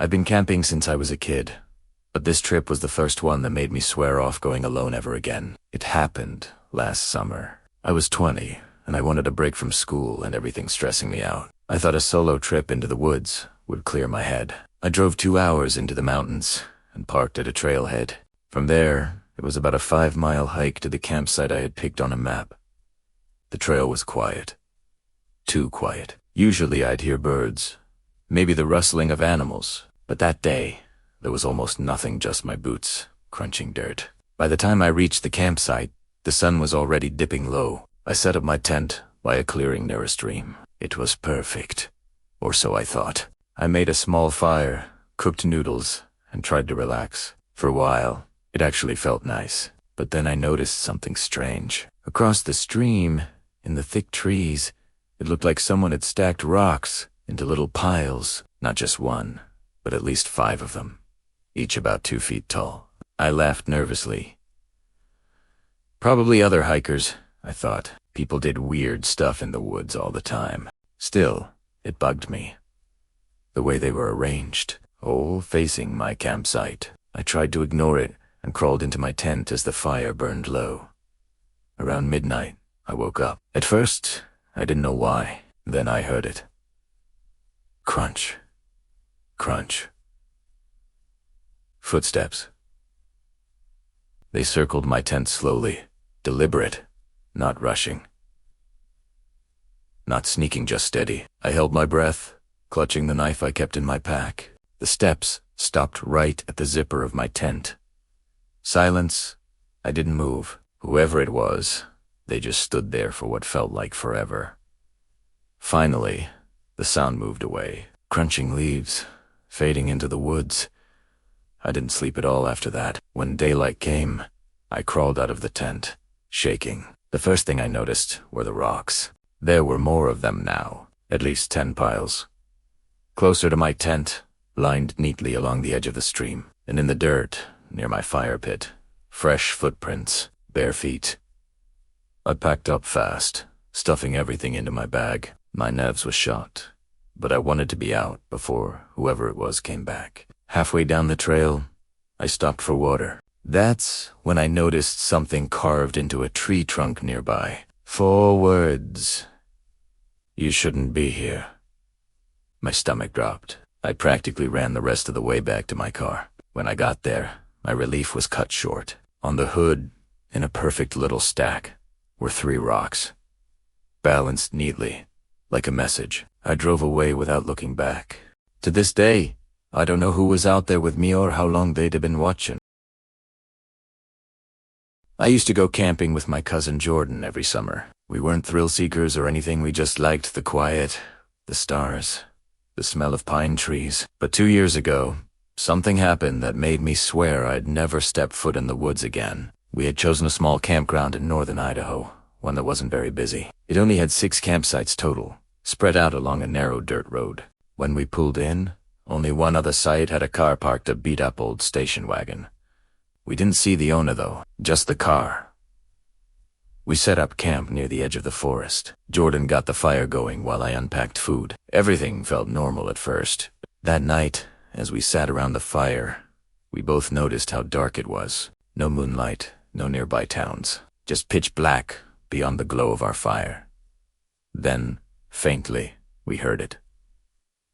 I've been camping since I was a kid, but this trip was the first one that made me swear off going alone ever again. It happened last summer. I was 20, and I wanted a break from school and everything stressing me out. I thought a solo trip into the woods would clear my head. I drove 2 hours into the mountains and parked at a trailhead. From there, it was about a 5-mile hike to the campsite I had picked on a map. The trail was quiet. Too quiet. Usually I'd hear birds, maybe the rustling of animals, but that day, there was almost nothing, just my boots crunching dirt. By the time I reached the campsite, the sun was already dipping low. I set up my tent by a clearing near a stream. It was perfect, or so I thought. I made a small fire, cooked noodles, and tried to relax. For a while, it actually felt nice. But then I noticed something strange. Across the stream, in the thick trees, it looked like someone had stacked rocks into little piles, not just one, but at least 5 of them, each about 2 feet tall. I laughed nervously. Probably other hikers, I thought. People did weird stuff in the woods all the time. Still, it bugged me. The way they were arranged, all facing my campsite. I tried to ignore it and crawled into my tent as the fire burned low. Around midnight, I woke up. At first, I didn't know why. Then I heard it. Crunch. Crunch. Footsteps. They circled my tent slowly, deliberate, not rushing. Not sneaking, just steady. I held my breath, clutching the knife I kept in my pack. The steps stopped right at the zipper of my tent. Silence. I didn't move. Whoever it was, they just stood there for what felt like forever. Finally, the sound moved away. Crunching leaves, fading into the woods. I didn't sleep at all after that. When daylight came, I crawled out of the tent, shaking. The first thing I noticed were the rocks. There were more of them now, at least 10 piles. Closer to my tent, lined neatly along the edge of the stream, and in the dirt, near my fire pit, fresh footprints, bare feet. I packed up fast, stuffing everything into my bag. My nerves were shot, but I wanted to be out before whoever it was came back. Halfway down the trail, I stopped for water. That's when I noticed something carved into a tree trunk nearby. 4 words. You shouldn't be here. My stomach dropped. I practically ran the rest of the way back to my car. When I got there, my relief was cut short. On the hood, in a perfect little stack, were 3 rocks, balanced neatly, like a message. I drove away without looking back. To this day, I don't know who was out there with me or how long they'd have been watching. I used to go camping with my cousin Jordan every summer. We weren't thrill seekers or anything, we just liked the quiet, the stars, the smell of pine trees. But 2 years ago, something happened that made me swear I'd never step foot in the woods again. We had chosen a small campground in northern Idaho, one that wasn't very busy. It only had 6 campsites total, spread out along a narrow dirt road. When we pulled in, only one other site had a car parked, a beat-up old station wagon. We didn't see the owner though, just the car. We set up camp near the edge of the forest. Jordan got the fire going while I unpacked food. Everything felt normal at first. That night, as we sat around the fire, we both noticed how dark it was. No moonlight, no nearby towns, just pitch black beyond the glow of our fire. Then, faintly, we heard it.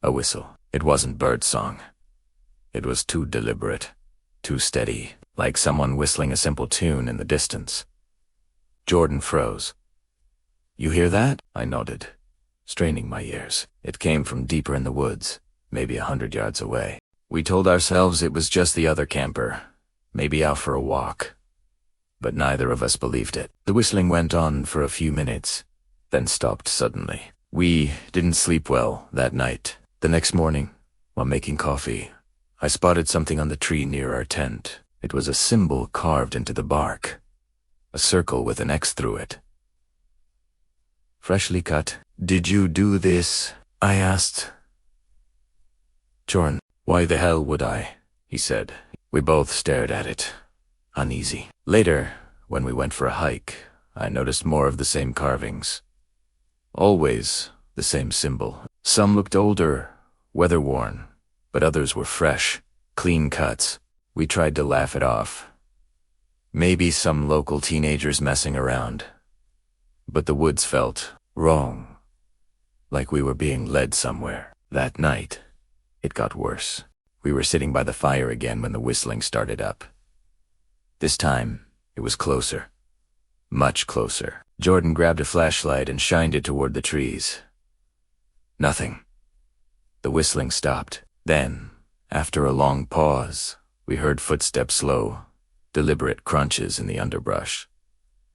A whistle. It wasn't birdsong. It was too deliberate, too steady, like someone whistling a simple tune in the distance. Jordan froze. You hear that? I nodded, straining my ears. It came from deeper in the woods, maybe 100 yards away. We told ourselves it was just the other camper, maybe out for a walk. But neither of us believed it. The whistling went on for a few minutes, then stopped suddenly. We didn't sleep well that night. The next morning, while making coffee, I spotted something on the tree near our tent. It was a symbol carved into the bark, a circle with an X through it. Freshly cut. Did you do this? I asked. Jordan, why the hell would I? He said. We both stared at it, uneasy. Later, when we went for a hike, I noticed more of the same carvings. Always the same symbol. Some looked older, weather-worn, but others were fresh, clean cuts. We tried to laugh it off. Maybe some local teenagers messing around. But the woods felt wrong, like we were being led somewhere. That night, it got worse. We were sitting by the fire again when the whistling started up. This time, it was closer. Much closer. Jordan grabbed a flashlight and shined it toward the trees. Nothing. The whistling stopped. Then, after a long pause, we heard footsteps slow, deliberate crunches in the underbrush.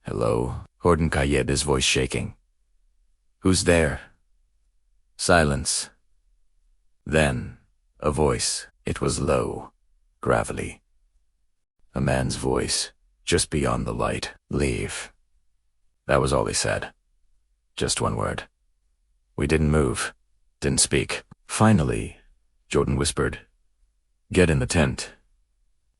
"Hello?" Jordan Kayed, his voice shaking. "Who's there?" Silence. Then, a voice. It was low, gravelly. A man's voice, just beyond the light. "Leave." That was all he said. Just one word. We didn't move, didn't speak. Finally, Jordan whispered, "Get in the tent."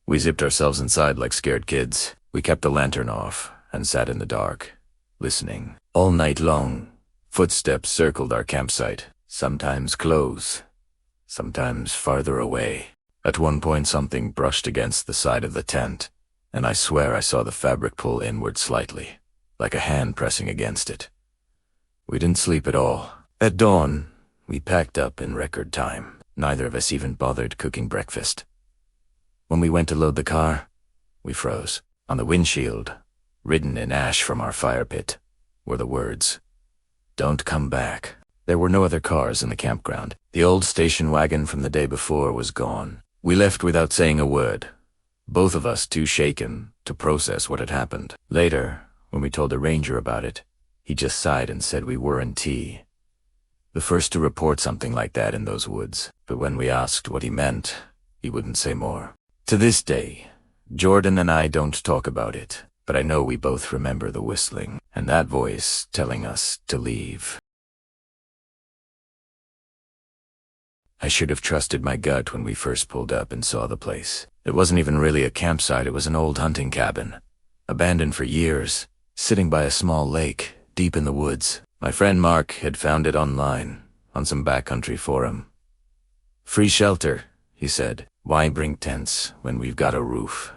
We zipped ourselves inside like scared kids. We kept the lantern off and sat in the dark, listening. All night long, footsteps circled our campsite, sometimes close, sometimes farther away. At one point something brushed against the side of the tent, and I swear I saw the fabric pull inward slightly, like a hand pressing against it. We didn't sleep at all. At dawn, we packed up in record time. Neither of us even bothered cooking breakfast. When we went to load the car, we froze. On the windshield, written in ash from our fire pit, were the words, "Don't come back." There were no other cars in the campground. The old station wagon from the day before was gone. We left without saying a word, both of us too shaken to process what had happened. Later, when we told the ranger about it, he just sighed and said we weren't the first to report something like that in those woods. But when we asked what he meant, he wouldn't say more. To this day, Jordan and I don't talk about it, but I know we both remember the whistling and that voice telling us to leave. I should have trusted my gut when we first pulled up and saw the place. It wasn't even really a campsite, it was an old hunting cabin, abandoned for years, sitting by a small lake, deep in the woods. My friend Mark had found it online, on some backcountry forum. "Free shelter," he said. "Why bring tents when we've got a roof?"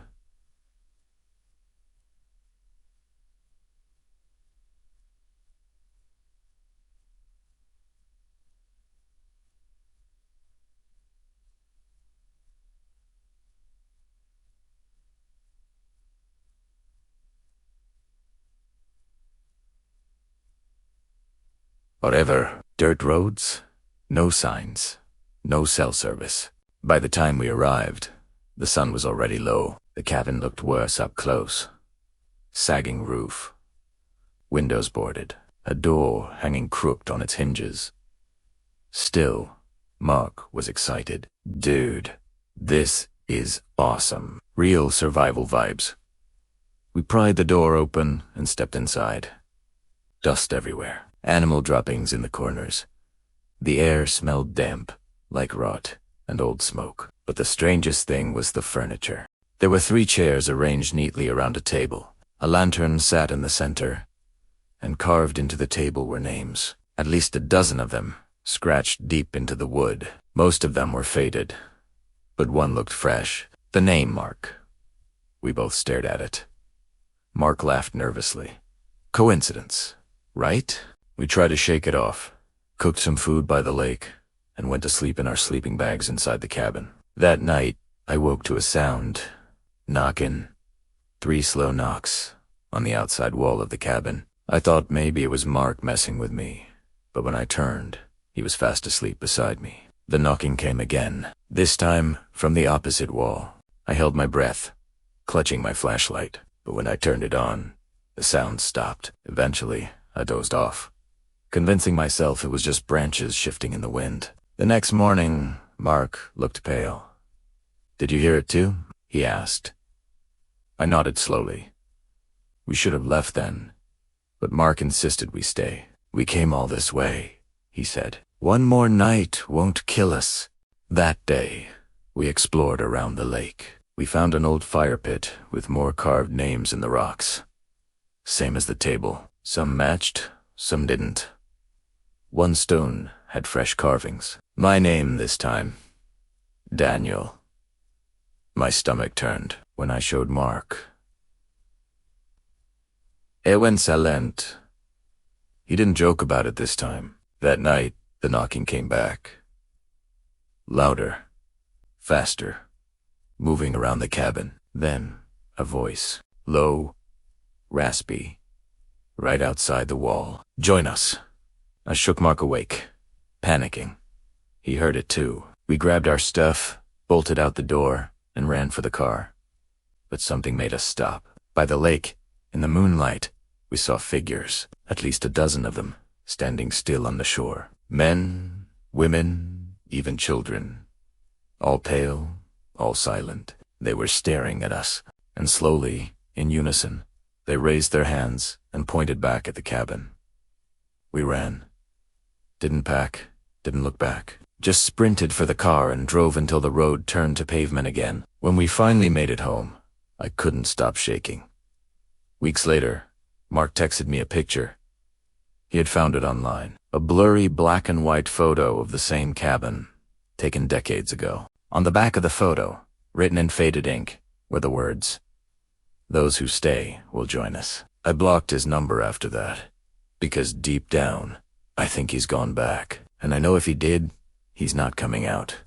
Whatever. Dirt roads, no signs, no cell service. By the time we arrived, the sun was already low. The cabin looked worse up close. Sagging roof, windows boarded, a door hanging crooked on its hinges. Still, Mark was excited. "Dude, this is awesome. Real survival vibes." We pried the door open and stepped inside. Dust everywhere. Animal droppings in the corners. The air smelled damp, like rot and old smoke. But the strangest thing was the furniture. There were 3 chairs arranged neatly around a table. A lantern sat in the center, and carved into the table were names. At least a dozen of them, scratched deep into the wood. Most of them were faded, but one looked fresh. The name Mark. We both stared at it. Mark laughed nervously. Coincidence, right? We tried to shake it off, cooked some food by the lake, and went to sleep in our sleeping bags inside the cabin. That night, I woke to a sound. Knocking. 3 slow knocks on the outside wall of the cabin. I thought maybe it was Mark messing with me, but when I turned, he was fast asleep beside me. The knocking came again, this time from the opposite wall. I held my breath, clutching my flashlight, but when I turned it on, the sound stopped. Eventually, I dozed off, convincing myself it was just branches shifting in the wind. The next morning, Mark looked pale. "Did you hear it too?" he asked. I nodded slowly. We should have left then, but Mark insisted we stay. "We came all this way," he said. "One more night won't kill us." That day, we explored around the lake. We found an old fire pit with more carved names in the rocks. Same as the table. Some matched, some didn't. One stone had fresh carvings. My name this time. Daniel. My stomach turned when I showed Mark. Unsettling. He didn't joke about it this time. That night, the knocking came back. Louder. Faster. Moving around the cabin. Then, a voice. Low. Raspy. Right outside the wall. Join us. I shook Mark awake, panicking. He heard it too. We grabbed our stuff, bolted out the door, and ran for the car. But something made us stop. By the lake, in the moonlight, we saw figures, at least a dozen of them, standing still on the shore. Men, women, even children. All pale, all silent. They were staring at us, and slowly, in unison, they raised their hands and pointed back at the cabin. We ran. Didn't pack, didn't look back. Just sprinted for the car and drove until the road turned to pavement again. When we finally made it home, I couldn't stop shaking. Weeks later, Mark texted me a picture. He had found it online. A blurry black and white photo of the same cabin, taken decades ago. On the back of the photo, written in faded ink, were the words, "Those who stay will join us." I blocked his number after that, because deep down, I think he's gone back. And I know if he did, he's not coming out.